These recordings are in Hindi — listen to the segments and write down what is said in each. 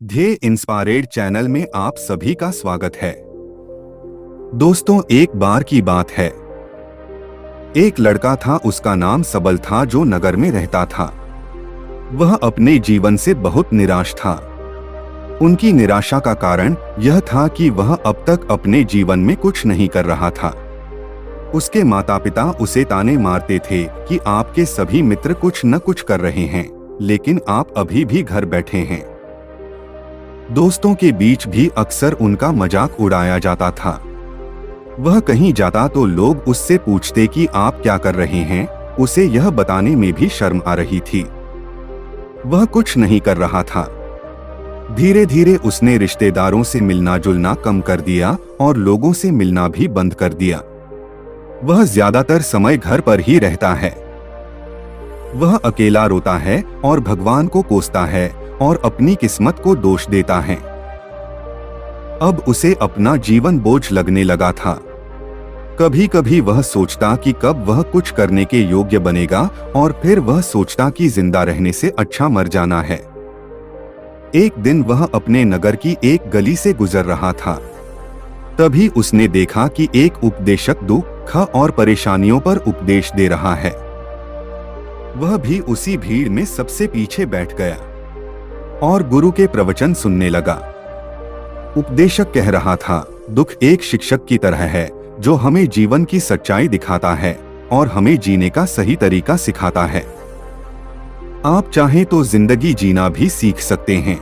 ध्येय इंस्पायर्ड चैनल में आप सभी का स्वागत है। दोस्तों, एक बार की बात है। एक लड़का था, उसका नाम सबल था, जो नगर में रहता था। वह अपने जीवन से बहुत निराश था। उनकी निराशा का कारण यह था कि वह अब तक अपने जीवन में कुछ नहीं कर रहा था। उसके माता पिता उसे ताने मारते थे कि आपके सभी मित्र कुछ न कुछ कर रहे हैं, लेकिन आप अभी भी घर बैठे हैं। दोस्तों के बीच भी अक्सर उनका मजाक उड़ाया जाता था। वह कहीं जाता तो लोग उससे पूछते कि आप क्या कर रहे हैं। उसे यह बताने में भी शर्म आ रही थी। वह कुछ नहीं कर रहा था। धीरे धीरे उसने रिश्तेदारों से मिलना जुलना कम कर दिया और लोगों से मिलना भी बंद कर दिया। वह ज्यादातर समय घर पर ही रहता है। वह अकेला रोता है और भगवान को कोसता है और अपनी किस्मत को दोष देता है। अब उसे अपना जीवन बोझ लगने लगा था। कभी कभी वह सोचता कि कब वह कुछ करने के योग्य बनेगा, और फिर वह सोचता कि जिंदा रहने से अच्छा मर जाना है। एक दिन वह अपने नगर की एक गली से गुजर रहा था। तभी उसने देखा कि एक उपदेशक दुख और परेशानियों पर उपदेश दे रहा है। वह भी उसी भीड़ में सबसे पीछे बैठ गया और गुरु के प्रवचन सुनने लगा। उपदेशक कह रहा था, दुख एक शिक्षक की तरह है जो हमें जीवन की सच्चाई दिखाता है और हमें जीने का सही तरीका सिखाता है। आप चाहें तो जिंदगी जीना भी सीख सकते हैं।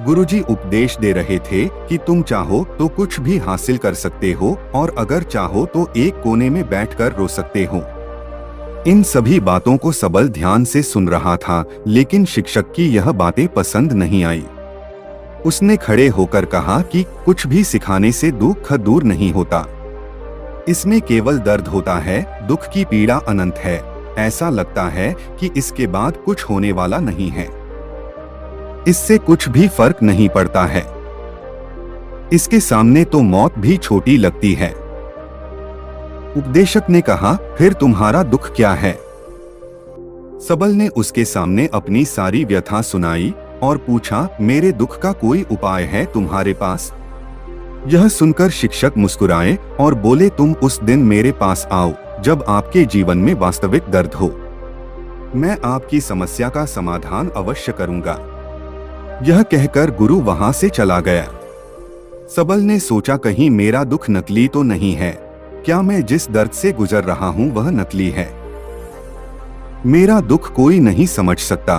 गुरुजी उपदेश दे रहे थे कि तुम चाहो तो कुछ भी हासिल कर सकते हो, और अगर चाहो तो एक कोने में बैठकर रो सकते हो। इन सभी बातों को सबल ध्यान से सुन रहा था, लेकिन शिक्षक की यह बातें पसंद नहीं आई। उसने खड़े होकर कहा कि कुछ भी सिखाने से दुख दूर नहीं होता। इसमें केवल दर्द होता है। दुख की पीड़ा अनंत है। ऐसा लगता है कि इसके बाद कुछ होने वाला नहीं है। इससे कुछ भी फर्क नहीं पड़ता है। इसके सामने तो मौत भी छोटी लगती है। उपदेशक ने कहा, फिर तुम्हारा दुख क्या है? सबल ने उसके सामने अपनी सारी व्यथा सुनाई और पूछा, मेरे दुख का कोई उपाय है तुम्हारे पास? यह सुनकर शिक्षक मुस्कुराए और बोले, तुम उस दिन मेरे पास आओ जब आपके जीवन में वास्तविक दर्द हो। मैं आपकी समस्या का समाधान अवश्य करूंगा। यह कहकर गुरु वहां से चला गया। सबल ने सोचा, कहीं मेरा दुख नकली तो नहीं है? क्या मैं जिस दर्द से गुजर रहा हूं वह नकली है? मेरा दुख कोई नहीं समझ सकता।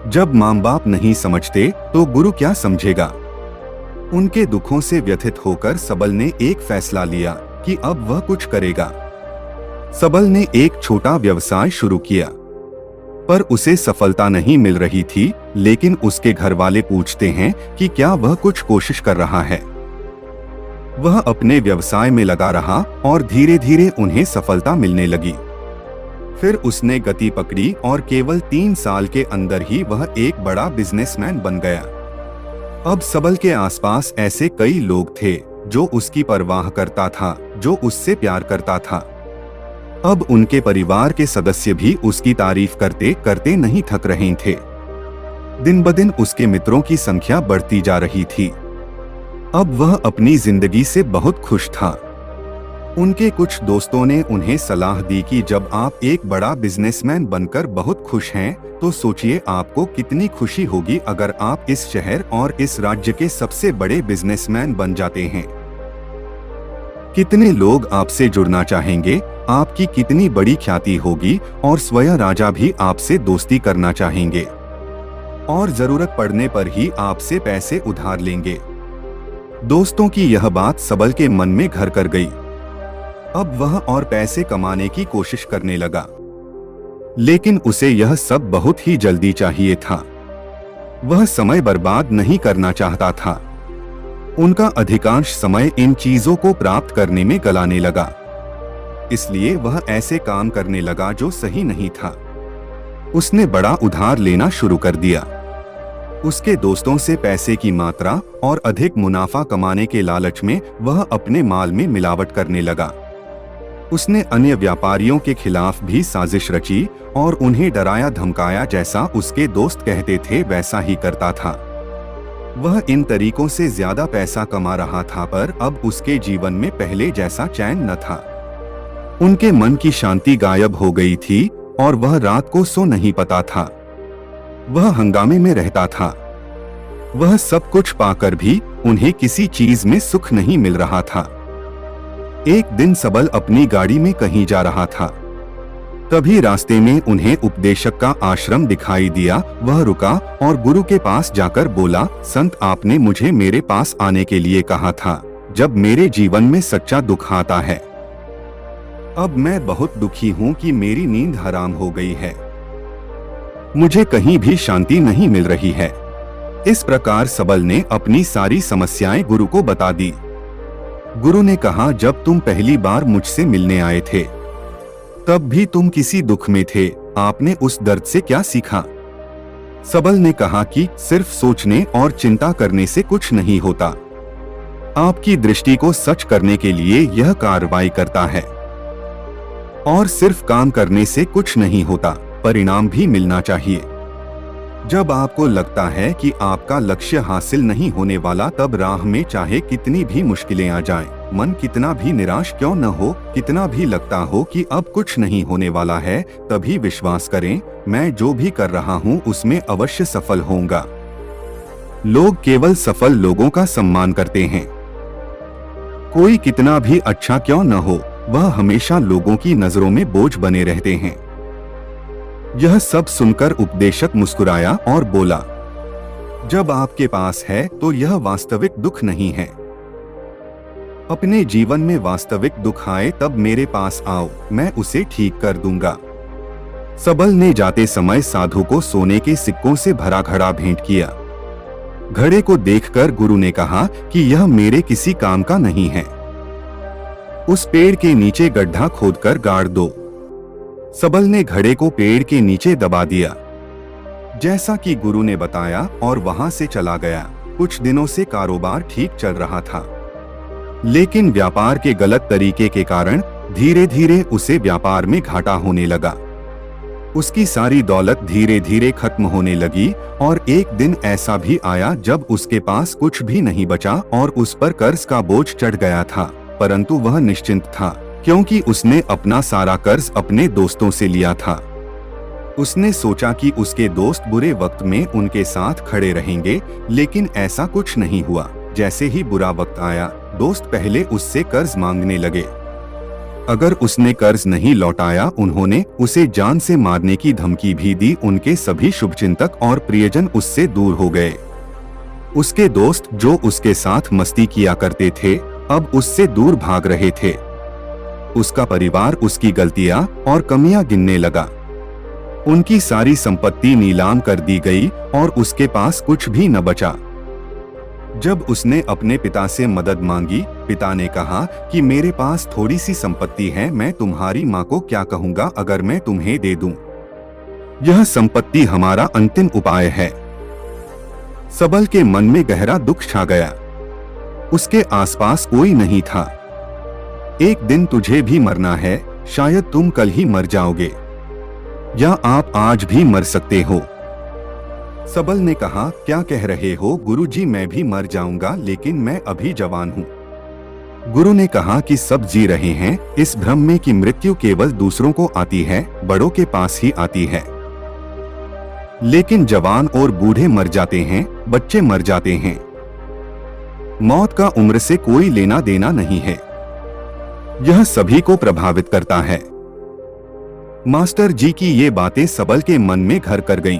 जब माँ बाप नहीं समझते तो गुरु क्या समझेगा? उनके दुखों से व्यथित होकर सबल ने एक फैसला लिया कि अब वह कुछ करेगा। सबल ने एक छोटा व्यवसाय शुरू किया, पर उसे सफलता नहीं मिल रही थी। लेकिन उसके घर वाले पूछते हैं कि क्या वह कुछ कोशिश कर रहा है। वह अपने व्यवसाय में लगा रहा और धीरे धीरे उन्हें सफलता मिलने लगी। फिर उसने गति पकड़ी और केवल 3 साल के अंदर ही वह एक बड़ा बिजनेसमैन बन गया। अब सबल के आसपास ऐसे कई लोग थे जो उसकी परवाह करता था, जो उससे प्यार करता था। अब उनके परिवार के सदस्य भी उसकी तारीफ करते करते नहीं थक रहे थे। दिन ब दिन उसके मित्रों की संख्या बढ़ती जा रही थी। अब वह अपनी जिंदगी से बहुत खुश था। उनके कुछ दोस्तों ने उन्हें सलाह दी कि जब आप एक बड़ा बिजनेसमैन बनकर बहुत खुश हैं, तो सोचिए आपको कितनी खुशी होगी अगर आप इस शहर और इस राज्य के सबसे बड़े बिजनेसमैन बन जाते हैं। कितने लोग आपसे जुड़ना चाहेंगे, आपकी कितनी बड़ी ख्याति होगी, और स्वयं राजा भी आपसे दोस्ती करना चाहेंगे और जरूरत पड़ने पर ही आपसे पैसे उधार लेंगे। दोस्तों की यह बात सबल के मन में घर कर गई। अब वह और पैसे कमाने की कोशिश करने लगा, लेकिन उसे यह सब बहुत ही जल्दी चाहिए था। वह समय बर्बाद नहीं करना चाहता था। उनका अधिकांश समय इन चीजों को प्राप्त करने में गलाने लगा। इसलिए वह ऐसे काम करने लगा जो सही नहीं था। उसने बड़ा उधार लेना शुरू कर दिया। उसके दोस्तों से पैसे की मात्रा और अधिक मुनाफा कमाने के लालच में वह अपने माल में मिलावट करने लगा। उसने अन्य व्यापारियों के खिलाफ भी साजिश रची और उन्हें डराया धमकाया, जैसा उसके दोस्त कहते थे वैसा ही करता था। वह इन तरीकों से ज्यादा पैसा कमा रहा था, पर अब उसके जीवन में पहले जैसा चैन न था। उनके मन की शांति गायब हो गई थी और वह रात को सो नहीं पाता था। वह हंगामे में रहता था। वह सब कुछ पाकर भी उन्हें किसी चीज में सुख नहीं मिल रहा था। एक दिन सबल अपनी गाड़ी में कहीं जा रहा था। तभी रास्ते में उन्हें उपदेशक का आश्रम दिखाई दिया। वह रुका और गुरु के पास जाकर बोला, संत, आपने मुझे मेरे पास आने के लिए कहा था जब मेरे जीवन में सच्चा दुख आता है। अब मैं बहुत दुखी हूँ कि मेरी नींद हराम हो गई है। मुझे कहीं भी शांति नहीं मिल रही है। इस प्रकार सबल ने अपनी सारी समस्याएं गुरु को बता दी। गुरु ने कहा, जब तुम पहली बार मुझसे मिलने आए थे तब भी तुम किसी दुख में थे। आपने उस दर्द से क्या सीखा? सबल ने कहा कि सिर्फ सोचने और चिंता करने से कुछ नहीं होता। आपकी दृष्टि को सच करने के लिए यह कार्रवाई करता है। और सिर्फ काम करने से कुछ नहीं होता, परिणाम भी मिलना चाहिए। जब आपको लगता है कि आपका लक्ष्य हासिल नहीं होने वाला, तब राह में चाहे कितनी भी मुश्किलें आ जाएं, मन कितना भी निराश क्यों न हो, कितना भी लगता हो कि अब कुछ नहीं होने वाला है, तभी विश्वास करें, मैं जो भी कर रहा हूँ उसमें अवश्य सफल होऊंगा। लोग केवल सफल लोगों का सम्मान करते हैं। कोई कितना भी अच्छा क्यों न हो, वह हमेशा लोगों की नजरों में बोझ बने रहते हैं। यह सब सुनकर उपदेशक मुस्कुराया और बोला, जब आपके पास है तो यह वास्तविक दुख नहीं है। अपने जीवन में वास्तविक दुख आए तब मेरे पास आओ, मैं उसे ठीक कर दूंगा। सबल ने जाते समय साधु को सोने के सिक्कों से भरा घड़ा भेंट किया। घड़े को देखकर गुरु ने कहा कि यह मेरे किसी काम का नहीं है। उस पेड़ के नीचे गड्ढा खोदकर गाड़ दो। सबल ने घड़े को पेड़ के नीचे दबा दिया, जैसा कि गुरु ने बताया, और वहां से चला गया। कुछ दिनों से कारोबार ठीक चल रहा था, लेकिन व्यापार के गलत तरीके के कारण धीरे धीरे उसे व्यापार में घाटा होने लगा। उसकी सारी दौलत धीरे धीरे खत्म होने लगी और एक दिन ऐसा भी आया जब उसके पास कुछ भी नहीं बचा और उस पर कर्ज का बोझ चढ़ गया था। परंतु वह निश्चिंत था, क्योंकि उसने अपना सारा कर्ज अपने दोस्तों से लिया था। उसने सोचा कि उसके दोस्त बुरे वक्त में उनके साथ खड़े रहेंगे, लेकिन ऐसा कुछ नहीं हुआ। जैसे ही बुरा वक्त आया, दोस्त पहले उससे कर्ज मांगने लगे। अगर उसने कर्ज नहीं लौटाया, उन्होंने उसे जान से मारने की धमकी भी दी। उनके सभी शुभचिंतक और प्रियजन उससे दूर हो गए। उसके दोस्त जो उसके साथ मस्ती किया करते थे, अब उससे दूर भाग रहे थे। उसका परिवार उसकी गलतियां और कमियां गिनने लगा। उनकी सारी संपत्ति नीलाम कर दी गई और उसके पास कुछ भी न बचा। जब उसने अपने पिता से मदद मांगी, पिता ने कहा कि मेरे पास थोड़ी सी संपत्ति है, मैं तुम्हारी माँ को क्या कहूँगा अगर मैं तुम्हें दे दूं? यह संपत्ति हमारा अंतिम उपाय है। सबल के मन में गहरा दुख छा गया। उसके आसपास कोई नहीं था। एक दिन तुझे भी मरना है, शायद तुम कल ही मर जाओगे, या आप आज भी मर सकते हो। सबल ने कहा, क्या कह रहे हो गुरुजी, मैं भी मर जाऊंगा, लेकिन मैं अभी जवान हूँ। गुरु ने कहा कि सब जी रहे हैं इस भ्रम में कि मृत्यु केवल दूसरों को आती है, बड़ों के पास ही आती है। लेकिन जवान और बूढ़े मर जाते हैं, बच्चे मर जाते हैं। मौत का उम्र से कोई लेना देना नहीं है। यह सभी को प्रभावित करता है। मास्टर जी की ये बातें सबल के मन में घर कर गईं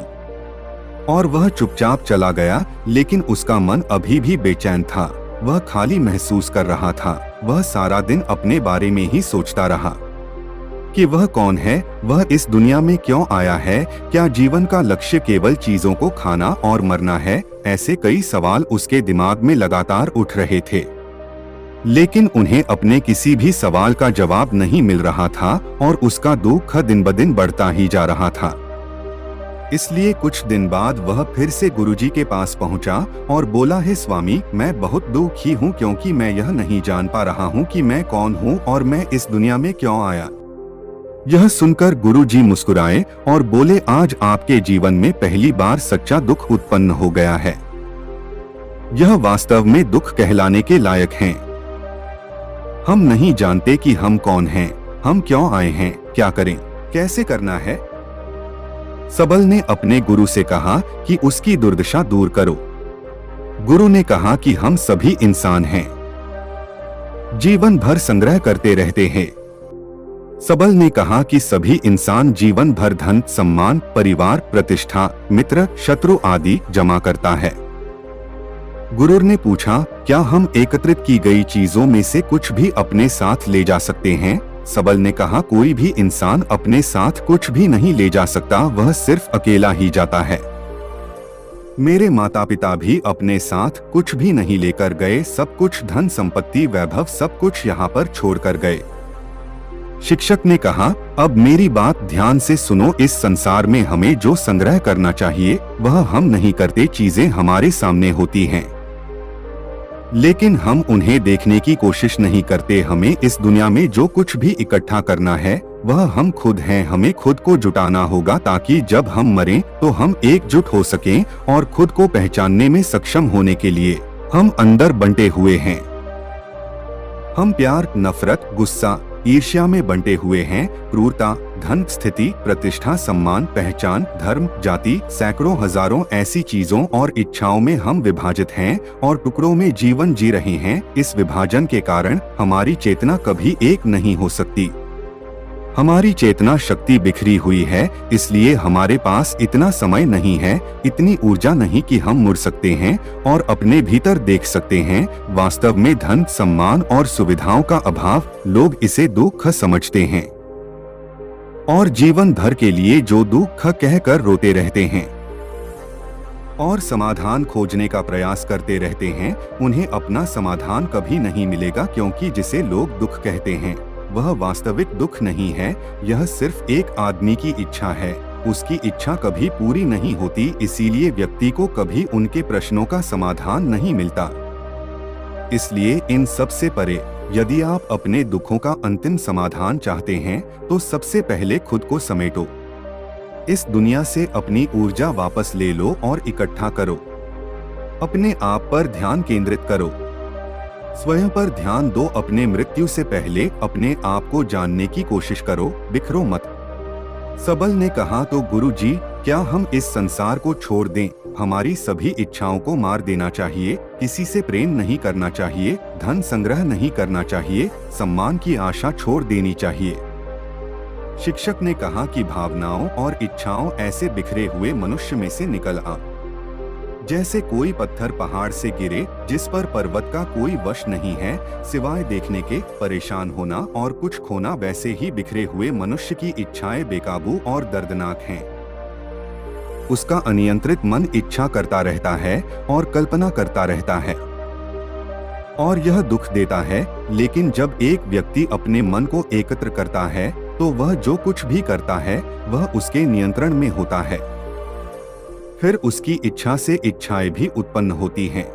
और वह चुपचाप चला गया, लेकिन उसका मन अभी भी बेचैन था। वह खाली महसूस कर रहा था। वह सारा दिन अपने बारे में ही सोचता रहा कि वह कौन है, वह इस दुनिया में क्यों आया है, क्या जीवन का लक्ष्य केवल चीजों को खाना और मरना है? ऐसे कई सवाल उसके दिमाग में लगातार उठ रहे थे, लेकिन उन्हें अपने किसी भी सवाल का जवाब नहीं मिल रहा था और उसका दुख दिन ब दिन बढ़ता ही जा रहा था। इसलिए कुछ दिन बाद वह फिर से गुरुजी के पास पहुंचा और बोला, हे स्वामी, मैं बहुत दुखी हूँ क्योंकि मैं यह नहीं जान पा रहा हूँ कि मैं कौन हूँ और मैं इस दुनिया में क्यों आया। यह सुनकर गुरुजी मुस्कुराए और बोले, आज आपके जीवन में पहली बार सच्चा दुख उत्पन्न हो गया है। यह वास्तव में दुख कहलाने के लायक हैं। हम नहीं जानते कि हम कौन हैं, हम क्यों आए हैं, क्या करें, कैसे करना है। सबल ने अपने गुरु से कहा कि उसकी दुर्दशा दूर करो। गुरु ने कहा कि हम सभी इंसान हैं, जीवन भर संग्रह करते रहते हैं। सबल ने कहा कि सभी इंसान जीवन भर धन, सम्मान, परिवार, प्रतिष्ठा, मित्र, शत्रु आदि जमा करता है। गुरु ने पूछा, क्या हम एकत्रित की गई चीजों में से कुछ भी अपने साथ ले जा सकते हैं? सबल ने कहा, कोई भी इंसान अपने साथ कुछ भी नहीं ले जा सकता, वह सिर्फ अकेला ही जाता है। मेरे माता पिता भी अपने साथ कुछ भी नहीं लेकर गए, सब कुछ धन संपत्ति वैभव सब कुछ यहाँ पर छोड़कर गए। शिक्षक ने कहा, अब मेरी बात ध्यान से सुनो, इस संसार में हमें जो संग्रह करना चाहिए वह हम नहीं करते। चीजें हमारे सामने होती हैं लेकिन हम उन्हें देखने की कोशिश नहीं करते। हमें इस दुनिया में जो कुछ भी इकट्ठा करना है वह हम खुद हैं। हमें खुद को जुटाना होगा ताकि जब हम मरें तो हम एकजुट हो सकें और खुद को पहचानने में सक्षम होने के लिए हम अंदर बंटे हुए हैं। हम प्यार, नफरत, गुस्सा, ईर्ष्या में बंटे हुए हैं। क्रूरता, धन, स्थिति, प्रतिष्ठा, सम्मान, पहचान, धर्म, जाति, सैकड़ों हजारों ऐसी चीजों और इच्छाओं में हम विभाजित हैं और टुकड़ों में जीवन जी रहे हैं। इस विभाजन के कारण हमारी चेतना कभी एक नहीं हो सकती। हमारी चेतना शक्ति बिखरी हुई है, इसलिए हमारे पास इतना समय नहीं है, इतनी ऊर्जा नहीं कि हम मुड़ सकते हैं और अपने भीतर देख सकते हैं। वास्तव में धन, सम्मान और सुविधाओं का अभाव, लोग इसे दुख समझते हैं और जीवन भर के लिए जो दुख कहकर रोते रहते हैं और समाधान खोजने का प्रयास करते रहते हैं, उन्हें अपना समाधान कभी नहीं मिलेगा, क्योंकि जिसे लोग दुख कहते हैं वह वास्तविक दुख नहीं है। यह सिर्फ एक आदमी की इच्छा है, उसकी इच्छा कभी पूरी नहीं होती, इसीलिए व्यक्ति को कभी उनके प्रश्नों का समाधान नहीं मिलता। इसलिए इन सब से परे, यदि आप अपने दुखों का अंतिम समाधान चाहते हैं तो सबसे पहले खुद को समेटो। इस दुनिया से अपनी ऊर्जा वापस ले लो और इकट्ठा करो। अपने आप पर ध्यान केंद्रित करो, स्वयं पर ध्यान दो। अपने मृत्यु से पहले अपने आप को जानने की कोशिश करो, बिखरो मत। सबल ने कहा, तो गुरुजी, क्या हम इस संसार को छोड़ दें? हमारी सभी इच्छाओं को मार देना चाहिए, किसी से प्रेम नहीं करना चाहिए, धन संग्रह नहीं करना चाहिए, सम्मान की आशा छोड़ देनी चाहिए। शिक्षक ने कहा कि भावनाओं और इच्छाओं ऐसे बिखरे हुए मनुष्य में से निकल आ, जैसे कोई पत्थर पहाड़ से गिरे जिस पर पर्वत का कोई वश नहीं है सिवाय देखने के। परेशान होना और कुछ खोना, वैसे ही बिखरे हुए मनुष्य की इच्छाएं बेकाबू और दर्दनाक हैं। उसका अनियंत्रित मन इच्छा करता रहता है और कल्पना करता रहता है और यह दुख देता है। लेकिन जब एक व्यक्ति अपने मन को एकत्र करता है तो वह जो कुछ भी करता है वह उसके नियंत्रण में होता है। फिर उसकी इच्छा से इच्छाएं भी उत्पन्न होती हैं।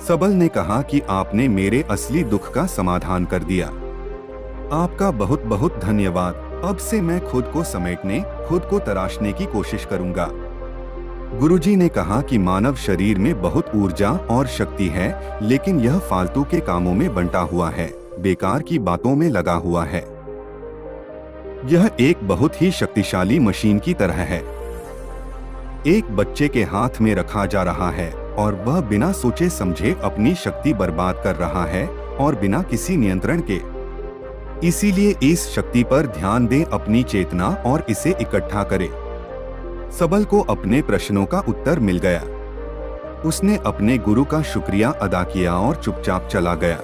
सबल ने कहा कि आपने मेरे असली दुख का समाधान कर दिया। आपका बहुत बहुत धन्यवाद। अब से मैं खुद को समेटने, खुद को तराशने की कोशिश करूंगा। गुरुजी ने कहा कि मानव शरीर में बहुत ऊर्जा और शक्ति है, लेकिन यह फालतू के कामों में बंटा हुआ है, बेकार की बातों में लगा हुआ है। यह एक बहुत ही शक्तिशाली मशीन की तरह है, एक बच्चे के हाथ में रखा जा रहा है और वह बिना सोचे समझे अपनी शक्ति बर्बाद कर रहा है और बिना किसी नियंत्रण के। इसीलिए इस शक्ति पर ध्यान दें, अपनी चेतना, और इसे इकट्ठा करें। सबल को अपने प्रश्नों का उत्तर मिल गया। उसने अपने गुरु का शुक्रिया अदा किया और चुपचाप चला गया।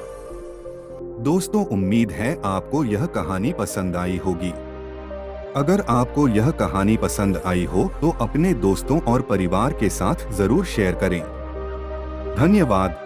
दोस्तों, उम्मीद है आपको यह कहानी पसंद आई होगी। अगर आपको यह कहानी पसंद आई हो तो अपने दोस्तों और परिवार के साथ जरूर शेयर करें। धन्यवाद।